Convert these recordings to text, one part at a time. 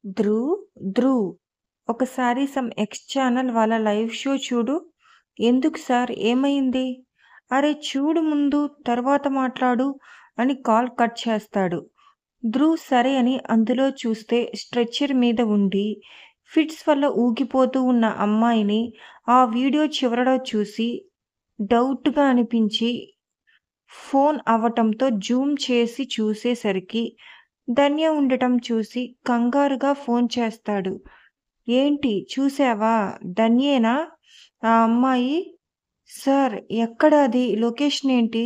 ధ్రువ్, ధ్రువ్, ఒకసారి some X channel వాళ్ళ live show చూడు. ఎందుకు సార్ ఏమైంది? అరే చూడు ముందు, తర్వాత మాట్లాడు అని కాల్ కట్ చేస్తాడు. ధ్రువ్ సరే అని అందులో చూస్తే స్ట్రెచ్చర్ మీద ఉండి ఫిట్స్ వల్ల ఊగిపోతూ ఉన్న అమ్మాయిని ఆ వీడియో చివరలో చూసి డౌట్‌గా అనిపించి ఫోన్ అవ్వటంతో జూమ్ చేసి చూసేసరికి ధన్య ఉండటం చూసి కంగారుగా ఫోన్ చేస్తాడు. ఏంటి చూసావా? ధన్యేనా ఆ అమ్మాయి? సార్ ఎక్కడ అది? లొకేషన్ ఏంటి?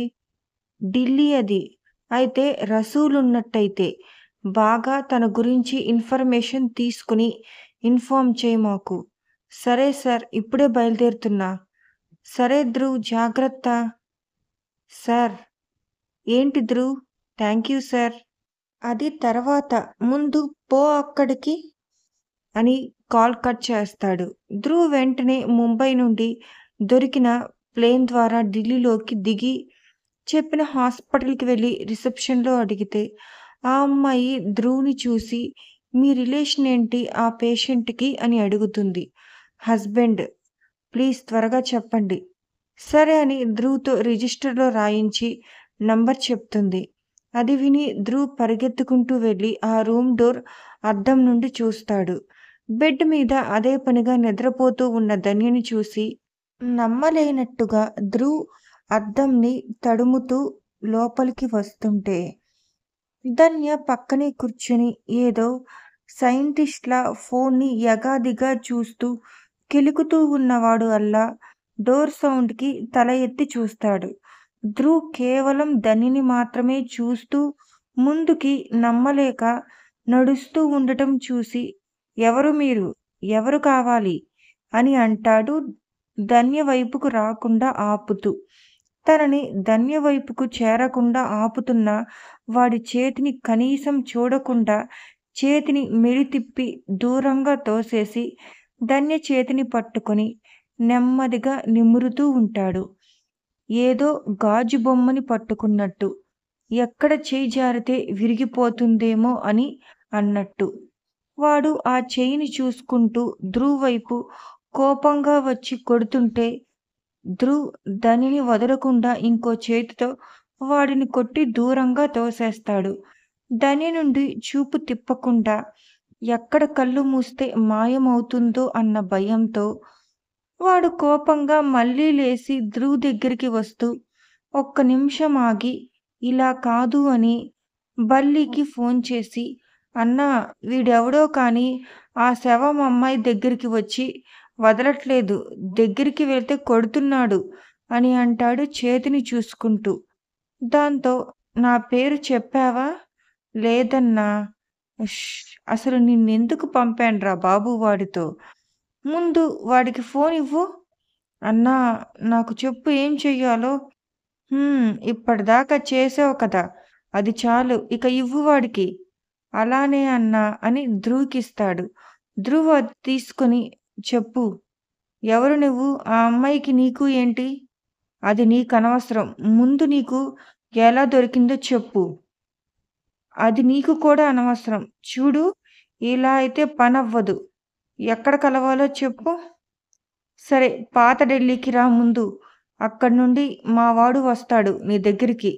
ఢిల్లీ అది. అయితే రసూల్ ఉన్నట్టయితే. బాగా తన గురించి ఇన్ఫర్మేషన్ తీసుకుని ఇన్ఫార్మ్ చెయ్యి మాకు. సరే సార్ ఇప్పుడే బయలుదేరుతున్నా. సరే ధ్రువ్ జాగ్రత్త. సార్ ఏంటి ధ్రువ్? Thank you sir. అది తర్వాత. ముందు పో అక్కడికి అని కాల్ కట్ చేస్తాడు. ధ్రువ్ వెంటనే ముంబై నుండి దొరికిన ప్లేన్ ద్వారా ఢిల్లీలోకి దిగి చెప్పిన హాస్పిటల్‌కి వెళ్లి రిసెప్షన్‌లో అడిగితే ఆ అమ్మాయి ధ్రువ్‌ని చూసి మీ రిలేషన్ ఏంటి ఆ పేషెంట్‌కి అని అడుగుతుంది. హస్బెండ్. ప్లీజ్ త్వరగా చెప్పండి. సరే అని ధ్రువ్‌తో రిజిస్టర్‌లో రాయించి నంబర్ చెప్తుంది. అది విని ధ్రువ్ పరిగెత్తుకుంటూ వెళ్లి ఆ రూమ్ డోర్ అద్దం నుండి చూస్తాడు. బెడ్ మీద అదే పనిగా నిద్రపోతూ ఉన్న ధన్యని చూసి నమ్మలేనట్టుగా ధ్రువ్ అద్దంని తడుముతూ లోపలికి వస్తుంటే ధన్య పక్కనే కూర్చుని ఏదో సైంటిస్ట్‌లా ఫోన్ని యగాదిగా చూస్తూ కెలుకుతూ ఉన్నవాడు అల్లా డోర్ సౌండ్‌కి తల ఎత్తి చూస్తాడు. ధ్రువ్ కేవలం ధన్యని మాత్రమే చూస్తూ ముందుకి నమ్మలేక నడుస్తూ ఉండటం చూసి ఎవరు మీరు? ఎవరు కావాలి? అని అంటాడు ధన్య వైపుకు రాకుండా ఆపుతూ. తనని ధన్య వైపుకు చేరకుండా ఆపుతున్న వాడి చేతిని కనీసం చూడకుండా చేతిని మెలితిప్పి దూరంగా తోసేసి ధన్య చేతిని పట్టుకొని నెమ్మదిగా నిమురుతూ ఉంటాడు. ఏదో గాజు బొమ్మని పట్టుకున్నట్టు. ఎక్కడ చెయ్యి జారితే విరిగిపోతుందేమో అని అన్నట్టు. వాడు ఆ చెయ్యిని చూసుకుంటూ ధ్రువ్ వైపు కోపంగా వచ్చి కొడుతుంటే ధ్రువ్ ధనిని వదలకుండా ఇంకో చేతితో వాడిని కొట్టి దూరంగా తోసేస్తాడు. ధని నుండి చూపు తిప్పకుండా ఎక్కడ కళ్ళు మూస్తే మాయమవుతుందో అన్న భయంతో వాడు కోపంగా మళ్ళీ లేసి ధ్రువ్ దగ్గరికి వస్తూ ఒక్క నిమిషం ఆగి ఇలా కాదు అని బల్లికి ఫోన్ చేసి అన్నా వీడెవడో కానీ ఆ శవం అమ్మాయి దగ్గరికి వచ్చి వదలట్లేదు. దగ్గరికి వెళ్తే కొడుతున్నాడు అని అంటాడు చేతిని చూసుకుంటూ. దాంతో నా పేరు చెప్పావా? లేదన్నా. ఉష్ అసలు నిన్నెందుకు పంపానురా బాబు వాడితో. ముందు వాడికి ఫోన్ ఇవ్వు. అన్నా నాకు చెప్పు ఏం చెయ్యాలో? ఇప్పటిదాకా చేసావు కదా! అది చాలు. ఇక ఇవ్వు వాడికి. అలానే అన్నా అని ధ్రువ్‌కిస్తాడు. ధ్రువ్ అది తీసుకొని చెప్పు. ఎవరు నువ్వు? ఆ అమ్మాయికి నీకు ఏంటి? అది నీకనవసరం. ముందు నీకు ఎలా దొరికిందో చెప్పు. అది నీకు కూడా అనవసరం. చూడు ఇలా అయితే పనవ్వదు. ఎక్కడ కలవాలో చెప్పు. సరే పాత ఢిల్లీకి రా ముందు. అక్కడి నుండి మా వాడు వస్తాడు నీ దగ్గరికి.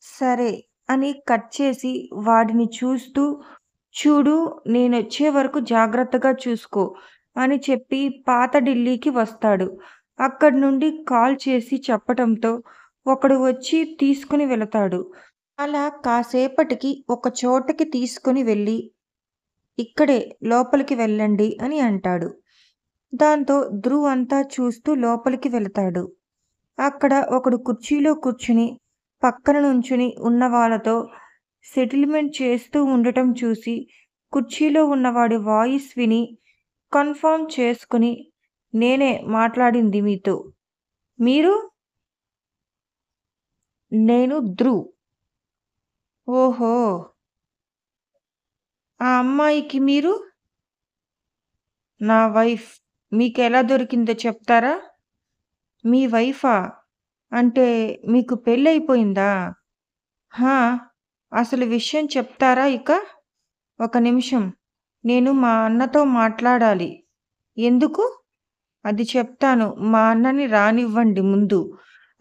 సరే అని కట్ చేసి వాడిని చూస్తూ చూడు నేనొచ్చే వరకు జాగ్రత్తగా చూసుకో అని చెప్పి పాత ఢిల్లీకి వస్తాడు. అక్కడి నుండి కాల్ చేసి చెప్పటంతో ఒకడు వచ్చి తీసుకుని వెళతాడు. అలా కాసేపటికి ఒక చోటకి తీసుకుని వెళ్ళి ఇక్కడే లోపలికి వెళ్ళండి అని అంటాడు. దాంతో ధ్రువ్ అంతా చూస్తూ లోపలికి వెళతాడు. అక్కడ ఒకడు కుర్చీలో కూర్చుని పక్కన నుంచుని ఉన్న వాళ్ళతో సెటిల్మెంట్ చేస్తూ ఉండటం చూసి కుర్చీలో ఉన్నవాడి వాయిస్ విని కన్ఫర్మ్ చేసుకుని నేనే మాట్లాడింది మీతో. మీరు? నేను ధ్రువ్. ఓహో! ఆ అమ్మాయికి మీరు? నా వైఫ్. మీకెలా దొరికిందో చెప్తారా? మీ వైఫా? అంటే మీకు పెళ్ళయిపోయిందా? హా! అసలు విషయం చెప్తారా ఇక? ఒక నిమిషం. నేను మా అన్నతో మాట్లాడాలి. ఎందుకు? అది చెప్తాను. మా అన్నని రానివ్వండి ముందు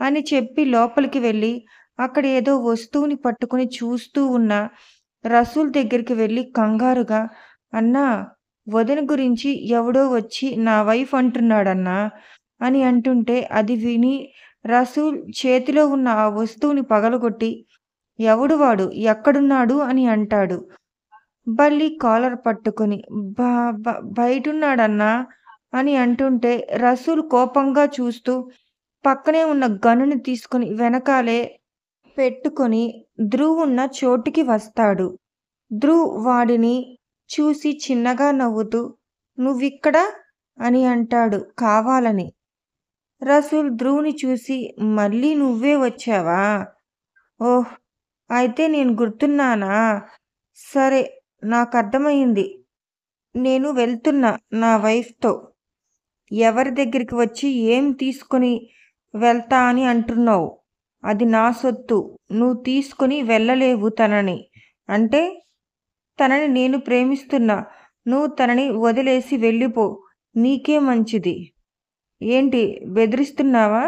అని చెప్పి లోపలికి వెళ్ళి అక్కడ ఏదో వస్తువుని పట్టుకొని చూస్తూ ఉన్న రసూల్ దగ్గరికి వెళ్ళి కంగారుగా, "అన్నా, వదిన గురించి ఎవడో వచ్చి నా వైఫ్ అంటున్నాడన్నా" అని అంటుంటే అది విని రసూల్ చేతిలో ఉన్న ఆ వస్తువుని పగలగొట్టి, "ఎవడు వాడు? ఎక్కడున్నాడు?" అని అంటాడు. బల్లి కాలర్ పట్టుకొని, "బా బ బయటున్నాడన్నా" అని అంటుంటే రసూల్ కోపంగా చూస్తూ పక్కనే ఉన్న గన్నుని తీసుకొని వెనకాలే పెట్టుకొని ధ్రువ్ ఉన్న చోటుకి వస్తాడు. ధ్రువ్ వాడిని చూసి చిన్నగా నవ్వుతూ, "నువ్విక్కడ?" అని అంటాడు కావాలని. రసూల్ ధ్రువ్‌ని చూసి, "మళ్ళీ నువ్వే వచ్చావా? ఓహ్! అయితే నేను గుర్తున్నానా? సరే, నాకర్థమయింది. నేను వెళ్తున్నా నా వైఫ్‌తో. ఎవరి దగ్గరికి వచ్చి ఏం తీసుకొని వెళ్తా అని అంటున్నావు? అది నా సొత్తు. నువ్వు తీసుకొని వెళ్ళలేవు తనని. అంటే తనని నేను ప్రేమిస్తున్నా. నువ్వు తనని వదిలేసి వెళ్ళిపో. నీకే మంచిది." "ఏంటి బెదిరిస్తున్నావా?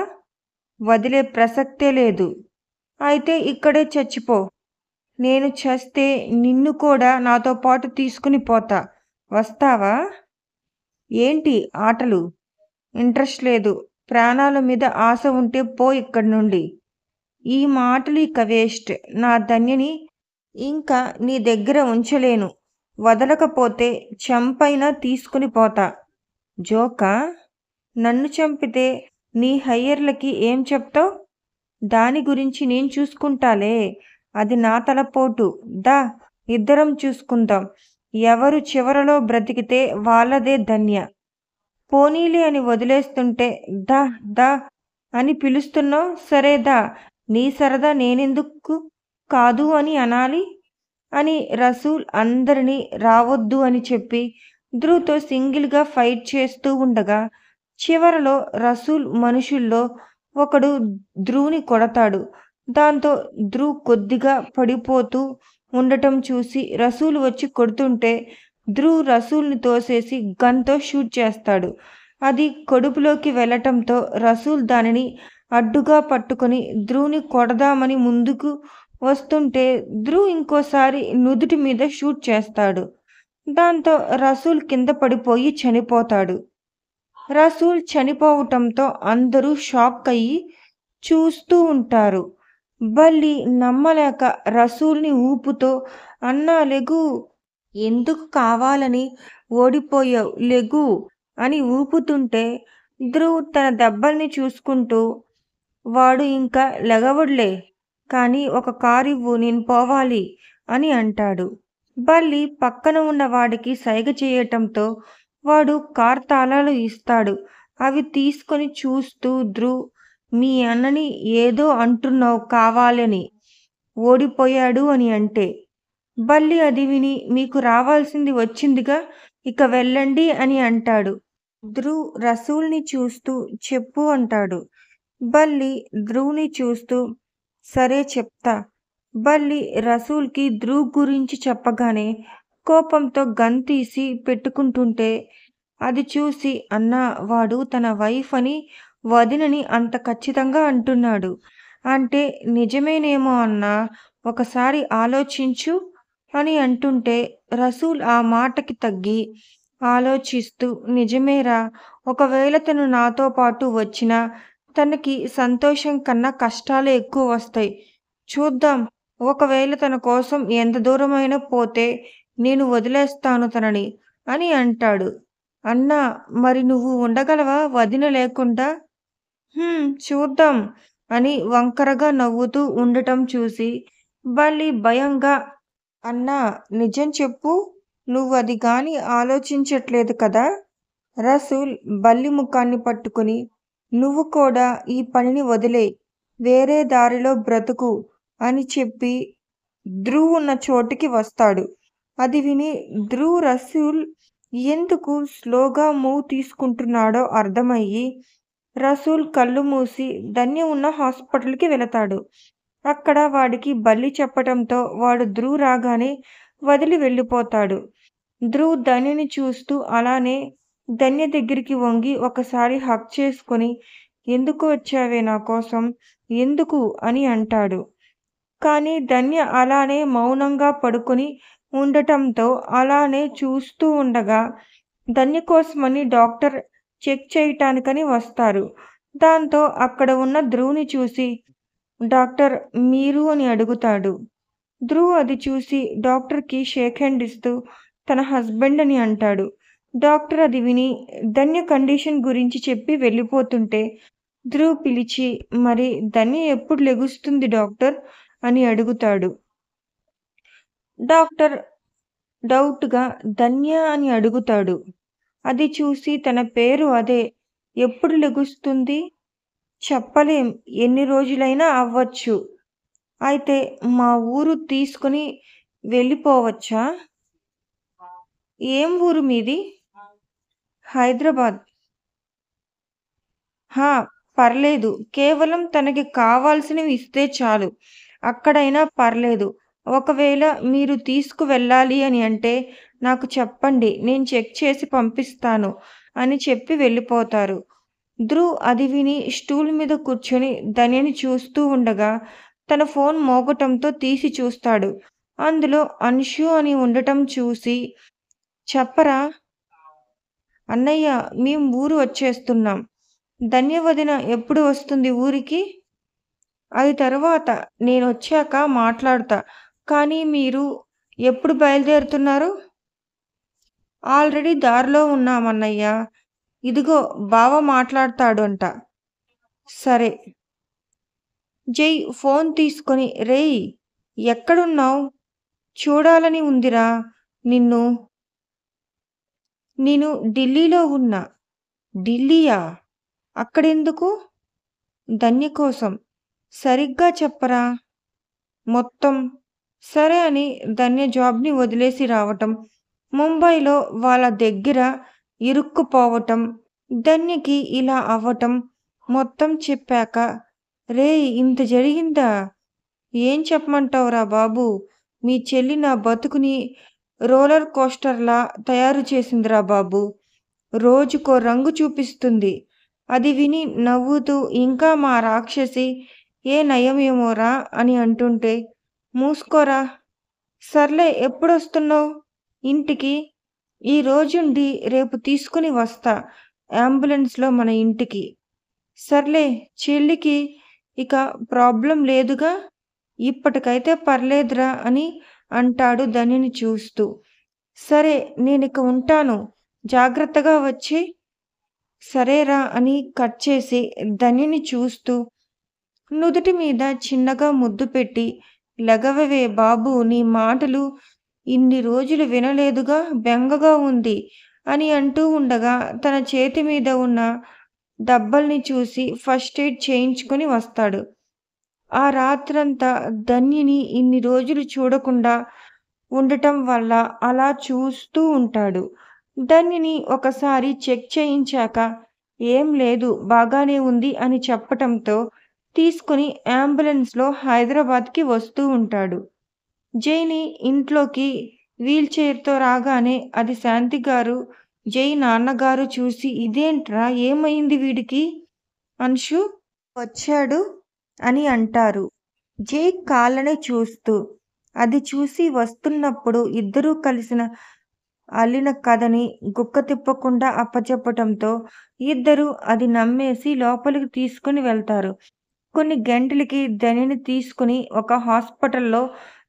వదిలే ప్రసక్తే లేదు. అయితే ఇక్కడే చచ్చిపో. నేను చస్తే నిన్ను కూడా నాతో పాటు తీసుకుని పోతా. వస్తావా?" "ఏంటి ఆటలు? ఇంట్రెస్ట్ లేదు. ప్రాణాల మీద ఆశ ఉంటే పో ఇక్కడి నుండి." "ఈ మాటలు ఇక వేస్ట్. నా ధన్యని ఇంక నీ దగ్గర ఉంచలేను. వదలకపోతే చంపైనా తీసుకుని పోతా." "జోకా? నన్ను చంపితే నీ హయ్యర్లకి ఏం చెప్తావ్? దాని గురించి నేను చూసుకుంటాలే. అది నా తలపోటు. దా, ఇద్దరం చూసుకుందాం. ఎవరు చివరలో బ్రతికితే వాళ్ళదే ధన్య. పోనీలే అని వదిలేస్తుంటే దా దా అని పిలుస్తున్నావు. సరే దా, నీ సరదా నేనెందుకు కాదు అని అనాలి" అని రసూల్ అందరినీ రావద్దు అని చెప్పి ధ్రువ్‌తో సింగిల్‌గా ఫైట్ చేస్తూ ఉండగా చివరలో రసూల్ మనుషుల్లో ఒకడు ధ్రువ్‌ని కొడతాడు. దాంతో ధ్రువ్ కొద్దిగా పడిపోతూ ఉండటం చూసి రసూల్ వచ్చి కొడుతుంటే ధ్రువ్ రసూల్‌ని తోసేసి గన్‌తో షూట్ చేస్తాడు. అది కడుపులోకి వెళ్ళటంతో రసూల్ దానిని అడ్డుగా పట్టుకొని ధ్రువ్‌ని కొడదామని ముందుకు వస్తుంటే ధ్రువ్ ఇంకోసారి నుదుటి మీద షూట్ చేస్తాడు. దాంతో రసూల్ కింద పడిపోయి చనిపోతాడు. రసూల్ చనిపోవటంతో అందరూ షాక్ అయ్యి చూస్తూ ఉంటారు. బల్లి నమ్మలేక రసూల్‌ని ఊపుతో, "అన్నా లెగు. ఎందుకు కావాలని ఓడిపోయావ్ లెగు" అని ఊపుతుంటే ధ్రువ్ తన దెబ్బల్ని చూసుకుంటూ, "వాడు ఇంకా లెగవడులే. కానీ ఒక కారివ్వు నేను పోవాలి" అని అంటాడు. బల్లి పక్కన ఉన్న వాడికి సైగ చేయటంతో వాడు కార్ తాళాలు ఇస్తాడు. అవి తీసుకొని చూస్తూ ధ్రువ్, "మీ అన్నని ఏదో అంటున్నావు కావాలని. ఓడిపోయాడు అని అంటే." బల్లి అది విని, "మీకు రావాల్సింది వచ్చిందిగా, ఇక వెళ్ళండి" అని అంటాడు. ధ్రువ్ రసూల్‌ని చూస్తూ, "చెప్పు" అంటాడు. బల్లి ధ్రువ్‌ని చూస్తూ, "సరే చెప్తా." బల్లి రసూల్‌కి ధ్రువ్ గురించి చెప్పగానే కోపంతో గన్ తీసి పెట్టుకుంటుంటే అది చూసి, "అన్నా, వాడు తన వైఫ్ అని వదినని అంత ఖచ్చితంగా అంటున్నాడు. అంటే నిజమేనేమో అన్నా, ఒకసారి ఆలోచించు" అని అంటుంటే రసూల్ ఆ మాటకి తగ్గి ఆలోచిస్తూ, "నిజమేరా. ఒకవేళ తను నాతో పాటు వచ్చినా తనకి సంతోషం కన్నా కష్టాలే ఎక్కువ వస్తాయి. చూద్దాం. ఒకవేళ తన కోసం ఎంత దూరమైనా పోతే నేను వదిలేస్తాను తనని" అని అంటాడు. "అన్నా, మరి నువ్వు ఉండగలవా వదిన లేకుండా?" చూద్దాం" అని వంకరగా నవ్వుతూ ఉండటం చూసి బల్లి భయంగా, "అన్నా, నిజం చెప్పు. నువ్వది గాని ఆలోచించట్లేదు కదా?" రసూల్ బల్లి ముఖాన్ని పట్టుకుని, "నువ్వు కూడా ఈ పనిని వదిలేయ్. వేరే దారిలో బ్రతుకు" అని చెప్పి ధ్రువ్ ఉన్న చోటికి వస్తాడు. అది విని ధ్రువ్ రసూల్ ఎందుకు స్లోగా మూవ్ తీసుకుంటున్నాడో అర్థమయ్యి రసూల్ కళ్ళు మూసి ధన్య ఉన్న హాస్పిటల్‌కి వెళతాడు. అక్కడ వాడికి బల్లి చెప్పటంతో వాడు ధ్రువ్ రాగానే వదిలి వెళ్ళిపోతాడు. ధ్రువ్ ధన్యని చూస్తూ అలానే ధన్య దగ్గరికి వంగి ఒకసారి హగ్ చేసుకొని, "ఎందుకు వచ్చావే నా కోసం? ఎందుకు?" అని అంటాడు. కానీ ధన్య అలానే మౌనంగా పడుకొని ఉండటంతో అలానే చూస్తూ ఉండగా, ధన్య కోసమని డాక్టర్ చెక్ చేయటానికని వస్తారు. దాంతో అక్కడ ఉన్న ధ్రువ్‌ని చూసి, "డాక్టర్ మీరు?" అని అడుగుతాడు. ధ్రువ్ అది చూసి డాక్టర్‌కి షేక్ హ్యాండ్ ఇస్తూ తన హస్బెండ్ అని అంటాడు. డాక్టర్ అది విని ధన్య కండిషన్ గురించి చెప్పి వెళ్ళిపోతుంటే ధ్రువ్ పిలిచి, "మరి ధన్య ఎప్పుడు లెగుస్తుంది డాక్టర్?" అని అడుగుతాడు. డాక్టర్ డౌట్‌గా "ధన్య" అని అడుగుతాడు. అది చూసి తన పేరు అదే. ఎప్పుడు లెగుస్తుంది? చెప్పలేం. ఎన్ని రోజులైనా అవ్వచ్చు. అయితే మా ఊరు తీసుకొని వెళ్ళిపోవచ్చా? ఏం ఊరు మీది? హైదరాబాద్. హా! పర్లేదు. కేవలం తనకి కావాల్సినవి ఇస్తే చాలు. అక్కడైనా పర్లేదు. ఒకవేళ మీరు తీసుకువెళ్ళాలి అని అంటే నాకు చెప్పండి. నేను చెక్ చేసి పంపిస్తాను అని చెప్పి వెళ్ళిపోతారు. ధ్రువ్ అది విని స్టూల్ మీద కూర్చొని ధన్యని చూస్తూ ఉండగా తన ఫోన్ మోగటంతో తీసి చూస్తాడు. అందులో అన్షు అని ఉండటం చూసి, "చెప్పరా అన్నయ్య, మేం ఊరు వచ్చేస్తున్నాం. ధన్య వదిన ఎప్పుడు వస్తుంది ఊరికి? అది తరువాత నేనొచ్చాక మాట్లాడతా. కానీ మీరు ఎప్పుడు బయలుదేరుతున్నారు?" "ఆల్రెడీ దారిలో ఉన్నామన్నయ్య. ఇదిగో బావ మాట్లాడతాడంట." "సరే." జై ఫోన్ తీసుకొని, "రేయ్ ఎక్కడున్నావ్? చూడాలని ఉందిరా నిన్ను." "నేను ఢిల్లీలో ఉన్నా." "ఢిల్లీయా? అక్కడెందుకు?" "ధన్య కోసం." "సరిగ్గా చెప్పరా మొత్తం." సరే అని ధన్య జాబ్‌ని వదిలేసి రావటం, ముంబైలో వాళ్ళ దగ్గర ఇరుక్కుపోవటం, ధన్యకి ఇలా అవ్వటం మొత్తం చెప్పాక, "రేయ్ ఇంత జరిగిందా? ఏం చెప్పమంటావురా బాబూ! మీ చెల్లి నా బతుకుని రోలర్ కోస్టర్‌లా తయారు చేసిందిరా బాబూ. రోజుకో రంగు చూపిస్తుంది." అది విని నవ్వుతూ ఇంకా మా రాక్షసి ఏ నయమేమోరా అని అంటుంటే, "మూసుకోరా. సర్లే ఎప్పుడొస్తున్నావ్ ఇంటికి?" "ఈ రోజుండి రేపు తీసుకొని వస్తా అంబులెన్స్‌లో మన ఇంటికి." "సర్లే చెల్లికి ఇక ప్రాబ్లమ్ లేదుగా? ఇప్పటికైతే పర్లేదురా" అని అంటాడు ధన్యని చూస్తూ. "సరే నేనిక ఉంటాను. జాగ్రత్తగా వచ్చెయ్." "సరేరా" అని కట్ చేసి ధన్యని చూస్తూ నుదుటి మీద చిన్నగా ముద్దు పెట్టి, "లెగవవే బాబూ, నీ మాటలు ఇన్ని రోజులు వినలేదుగా, బెంగగా ఉంది" అని అంటూ ఉండగా తన చేతి మీద ఉన్న దబ్బల్ని చూసి ఫస్ట్ ఎయిడ్ చేయించుకొని వస్తాడు. ఆ రాత్రంతా ధన్యని ఇన్ని రోజులు చూడకుండా ఉండటం వల్ల అలా చూస్తూ ఉంటాడు. ధన్యని ఒకసారి చెక్ చేయించాక, "ఏం లేదు బాగానే ఉంది" అని చెప్పటంతో తీసుకొని అంబులెన్స్‌లో హైదరాబాద్‌కి వస్తూ ఉంటాడు. జైని ఇంట్లోకి వీల్‌చైర్‌తో రాగానే అది శాంతిగారు, జై నాన్నగారు చూసి, "ఇదేంట్రా ఏమైంది వీడికి? అన్షు వచ్చాడు" అని అంటారు. జై కాళ్ళని చూస్తూ. అది చూసి వస్తున్నప్పుడు ఇద్దరూ కలిసిన అల్లిన కథని గుక్క తిప్పకుండా అప్పచెప్పటంతో ఇద్దరూ అది నమ్మేసి లోపలికి తీసుకొని వెళ్తారు. కొన్ని గంటలకి ధనిని తీసుకుని ఒక హాస్పిటల్‌లో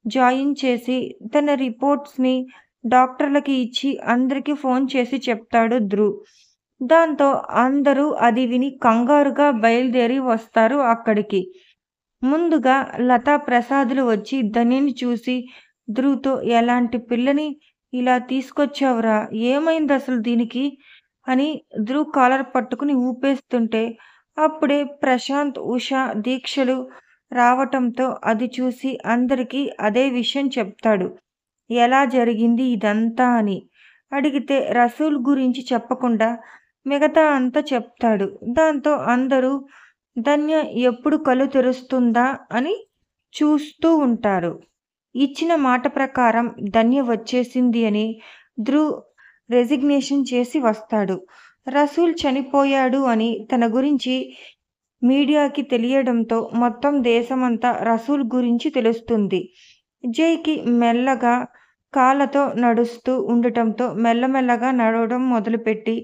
జాయిన్ చేసి తన రిపోర్ట్స్‌ని డాక్టర్లకి ఇచ్చి అందరికీ ఫోన్ చేసి చెప్తాడు ధ్రువ్. దాంతో అందరూ అది విని కంగారుగా బయలుదేరి వస్తారు అక్కడికి. ముందుగా లతా ప్రసాదులు వచ్చి ధనిని చూసి ధ్రువ్‌తో, "ఎలాంటి పిల్లని ఇలా తీసుకొచ్చావురా? ఏమైందసలు దీనికి?" అని ధ్రువ్ కాలర్ పట్టుకుని ఊపేస్తుంటే అప్పుడే ప్రశాంత్, ఉష, దీక్షలు రావటంతో అది చూసి అందరికీ అదే విషయం చెప్తాడు. ఎలా జరిగింది ఇదంతా అని అడిగితే రసూల్ గురించి చెప్పకుండా మిగతా అంతా చెప్తాడు. దాంతో అందరూ ధన్య ఎప్పుడు కళ్ళు తెరుస్తుందా అని చూస్తూ ఉంటారు. ఇచ్చిన మాట ప్రకారం ధన్య వచ్చేసింది అని ధ్రువ్ రెసిగ్నేషన్ చేసి వస్తాడు. రసూల్ చనిపోయాడు అని తన గురించి మీడియాకి తెలియడంతో మొత్తం దేశమంతా రసూల్ గురించి తెలుస్తుంది. జైకి మెల్లగా కాళ్ళతో నడుస్తూ ఉండటంతో మెల్లమెల్లగా నడవడం మొదలుపెట్టి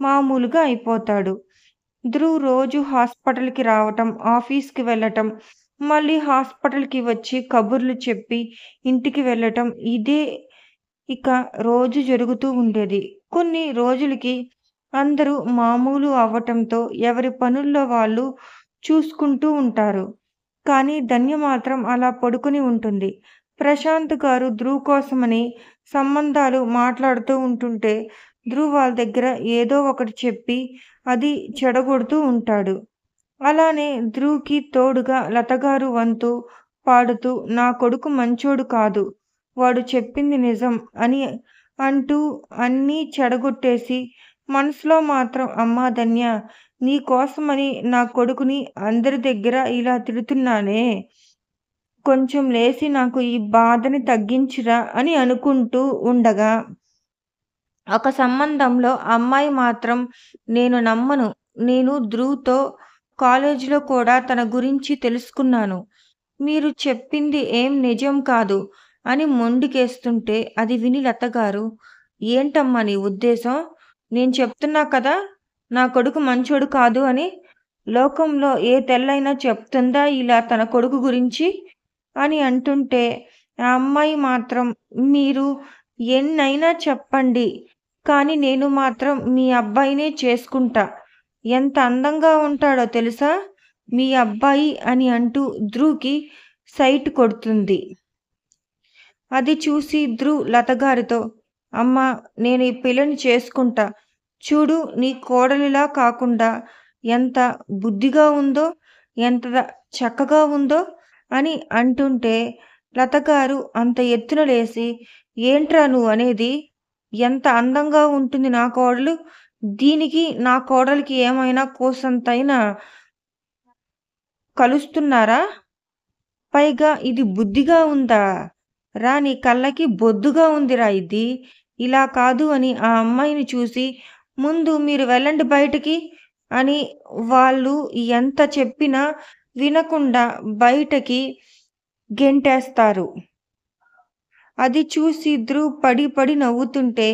మామూలుగా అయిపోతాడు. ధ్రువ్ రోజు హాస్పిటల్‌కి రావటం, ఆఫీస్‌కి వెళ్ళటం, మళ్ళీ హాస్పిటల్‌కి వచ్చి కబుర్లు చెప్పి ఇంటికి వెళ్ళటం ఇదే ఇక రోజు జరుగుతూ ఉండేది. కొన్ని రోజులకి అందరూ మామూలు అవ్వటంతో ఎవరి పనుల్లో వాళ్ళు చూసుకుంటూ ఉంటారు. కానీ ధన్య మాత్రం అలా పడుకొని ఉంటుంది. ప్రశాంత్ గారు ధ్రువ్ కోసమని సంబంధాలు మాట్లాడుతూ ఉంటుంటే ధ్రువ్ వాళ్ళ దగ్గర ఏదో ఒకటి చెప్పి అది చెడగొడుతూ ఉంటాడు. అలానే ధ్రువ్‌కి తోడుగా లతగారు వంతు పాడుతూ "నా కొడుకు మంచోడు కాదు. వాడు చెప్పింది నిజం" అని అంటూ అన్నీ చెడగొట్టేసి మనసులో మాత్రం "అమ్మా ధన్య, నీ కోసమని నా కొడుకుని అందరి దగ్గర ఇలా తిడుతున్నానే. కొంచెం లేసి నాకు ఈ బాధని తగ్గించురా" అని అనుకుంటూ ఉండగా ఒక సంబంధంలో అమ్మాయి మాత్రం "నేను నమ్మను. నేను ధ్రువ్‌తో కాలేజీలో కూడా తన గురించి తెలుసుకున్నాను. మీరు చెప్పింది ఏం నిజం కాదు" అని మొండికేస్తుంటే అది విని లతగారు "ఏంటమ్మా నీ ఉద్దేశం? నేను చెప్తున్నా కదా! నా కొడుకు మంచోడు కాదు అని. లోకంలో ఏ తెల్లైనా చెప్తుందా ఇలా తన కొడుకు గురించి?" అని అంటుంటే ఆ అమ్మాయి మాత్రం "మీరు ఎన్నైనా చెప్పండి. కానీ నేను మాత్రం మీ అబ్బాయినే చేసుకుంటా. ఎంత అందంగా ఉంటాడో తెలుసా మీ అబ్బాయి" అని అంటూ ధ్రువ్‌కి సైట్ కొడుతుంది. అది చూసి ధ్రువ్ లతగారితో "అమ్మా, నేను ఈ పిల్లని చేసుకుంటా. చూడు నీ కోడలిలా కాకుండా ఎంత బుద్ధిగా ఉందో, ఎంత చక్కగా ఉందో" అని అంటుంటే లతగారు అంత ఎత్తున లేసి "ఏంట్రా నువ్వనేది? ఎంత అందంగా ఉంటుంది నా కోడలు? దీనికి నా కోడలికి ఏమైనా కూసంతైనా కలుస్తున్నారా? పైగా ఇది బుద్ధిగా ఉందా? రా నీ కళ్ళకి బొద్దుగా ఉందిరా ఇది. ఇలా కాదు" అని ఆ అమ్మాయిని చూసి "ముందు మీరు వెళ్ళండి బయటికి" అని వాళ్ళు ఎంత చెప్పినా వినకుండా బయటకి గెంటేస్తారు. అది చూసి ధ్రువ్ పడి పడి నవ్వుతుంటే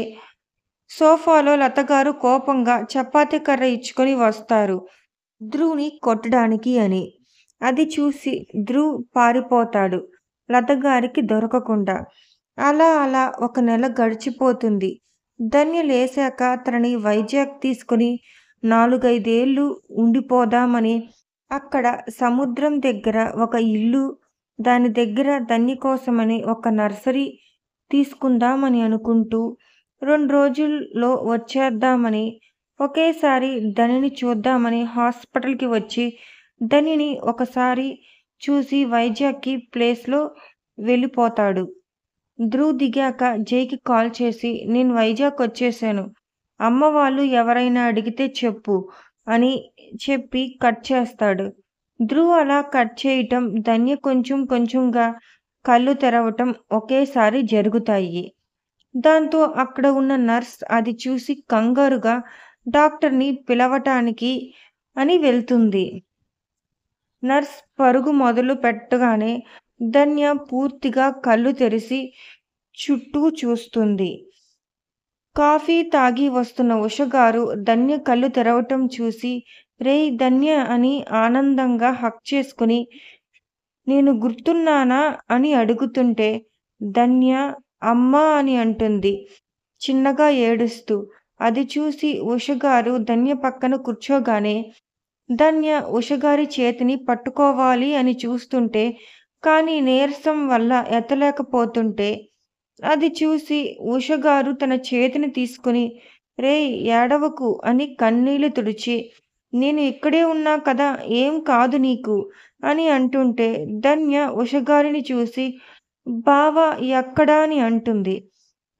సోఫాలో లతగారు కోపంగా చపాతీ కర్ర ఇచ్చుకొని వస్తారు ధ్రువ్‌ని కొట్టడానికి అని. అది చూసి ధ్రువ్ పారిపోతాడు లతగారికి దొరకకుండా. అలా అలా ఒక నెల గడిచిపోతుంది. ధన్య లేచాక తనని వైజాగ్ తీసుకొని 4, 5 ఏళ్ళు ఉండిపోదామని అక్కడ సముద్రం దగ్గర ఒక ఇల్లు, దాని దగ్గర ధన్య కోసమని ఒక నర్సరీ తీసుకుందామని అనుకుంటూ 2 రోజుల్లో వచ్చేద్దామని ఒకేసారి ధనిని చూద్దామని హాస్పిటల్‌కి వచ్చి ధనిని ఒకసారి చూసి వైజాగ్‌కి ప్లేస్‌లో వెళ్ళిపోతాడు. ధ్రువ్ దిగాక జైకి కాల్ చేసి "నేను వైజాగ్ వచ్చేసాను. అమ్మ వాళ్ళు ఎవరైనా అడిగితే చెప్పు" అని చెప్పి కట్ చేస్తాడు. ధ్రువ్ అలా కట్ చేయటం ధన్య కొంచెం కొంచెంగా కళ్ళు తెరవటం ఒకేసారి జరుగుతాయి. దాంతో అక్కడ ఉన్న నర్స్ అది చూసి కంగారుగా డాక్టర్‌ని పిలవటానికి అని వెళ్తుంది. నర్స్ పరుగు మొదలు పెట్టగానే ధన్య పూర్తిగా కళ్ళు తెరిసి చుట్టూ చూస్తుంది. కాఫీ తాగి వస్తున్న ఉషగారు ధన్య కళ్ళు తెరవటం చూసి "రేయ్ ధన్య" అని ఆనందంగా హగ్ చేసుకుని "నేను గుర్తున్నానా" అని అడుగుతుంటే ధన్య "అమ్మా" అని అంటుంది చిన్నగా ఏడుస్తూ. అది చూసి ఉషగారు ధన్య పక్కన కూర్చోగానే ధన్య ఉషగారి చేతిని పట్టుకోవాలి అని చూస్తుంటే కానీ నీరసం వల్ల ఎత్తలేకపోతుంటే అది చూసి ఉషగారు తన చేతిని తీసుకుని "రేయ్ ఏడవకు" అని కన్నీళ్లు తుడిచి "నేను ఇక్కడే ఉన్నా కదా, ఏం కాదు నీకు" అని అంటుంటే ధన్య ఉషగారిని చూసి "బావ ఎక్కడా" అని అంటుంది.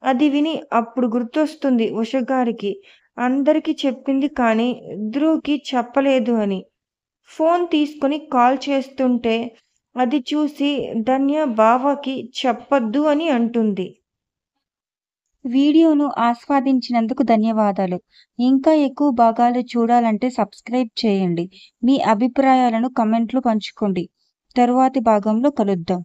అది విని అప్పుడు గుర్తొస్తుంది ఉషగారికి అందరికీ చెప్పింది కానీ ధ్రువ్‌కి చెప్పలేదు అని. ఫోన్ తీసుకొని కాల్ చేస్తుంటే అది చూసి ధన్య బావకి చెప్పొద్దు అని అంటుంది. వీడియోను ఆస్వాదించినందుకు ధన్యవాదాలు. ఇంకా ఎక్కువ భాగాలు చూడాలంటే సబ్స్క్రైబ్ చేయండి. మీ అభిప్రాయాలను కమెంట్లో పంచుకోండి. తరువాతి భాగంలో కలుద్దాం.